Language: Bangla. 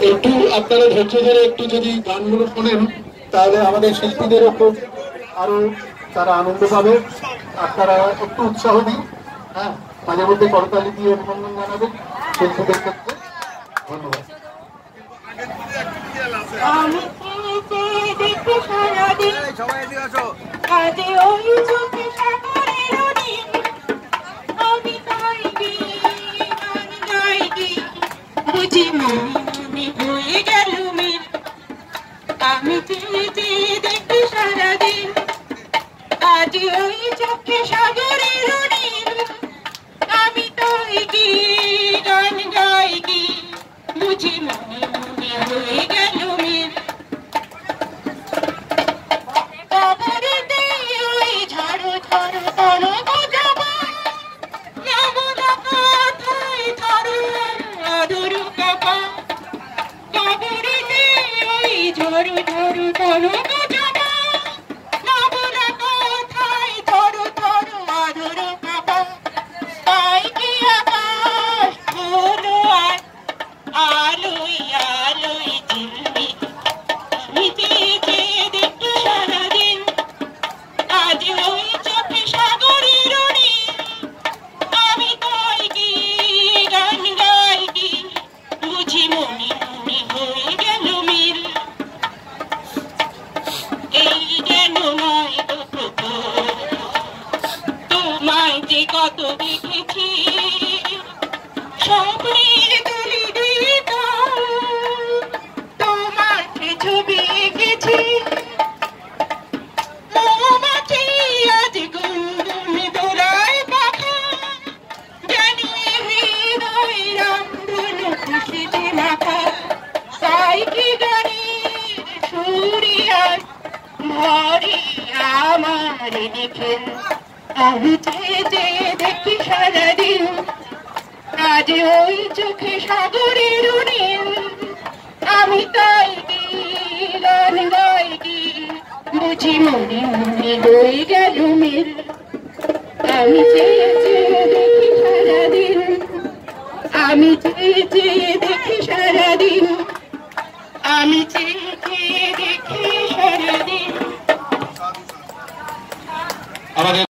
একটু আপনারা ধৈর্য ধরে একটু যদি গানগুলো শোনেন তাহলে আমাদের শিল্পীদেরও খুব আরো তারা আনন্দ পাবে। আপনারা একটু উৎসাহ দিন, হ্যাঁ, মাঝে মধ্যে করতালি দিয়ে অভিনন্দন জানাবেন শিল্পীদের ক্ষেত্রে। ধন্যবাদ। আমি দেখি সারাদিন আজ ওই চোখে সাগরের নীল, আমি তাই কি গান গাই কি বুঝি মনে মনে হয়ে গেল মিল। কবরেতে ওই ঝাড়ু ঝাড়ু তরো যাবা যাবো না কোথায় ধরো আদর কাপা। কবরেতে ওই ঝাড়ু ঝাড়ু তরো যাবা যাবো না কোথায় ধরো ধরো আদর কাপা। তাই কি আকাশ হলো আর আলোই আলোই ঝিলমিল, আমি চেয়ে দেখি সারাদিন আজ ওই চোখে সাগরের নীল, আমি তাই কি গান গাই কি বুঝি মনে মনে হয়ে গেল মিল। এই যেন নয় তো তোমায় যে কত দেখেছি স্বপ্নের তুলি দিতা, তোমার ছবি এঁকেছি মৌমাছি আজ গুনগুন দোলায় পাখা, যেন হৃদয় রামধনু খুশিতে মাখা। তাই কি গানের সুরিয়ার ভরে আমার দেখে আমি চেয়ে দেখি সারাদিন আজ ওই চোখে সাগরের নীল, আমি তাই কি গান গাই কি বুঝি মনে মনে হয়ে গেল মিল। আমি চেয়ে দেখি সারাদিন, আমি চেয়ে দেখি সারাদিন, আমি চেয়ে দেখি সারাদিন। আমাদের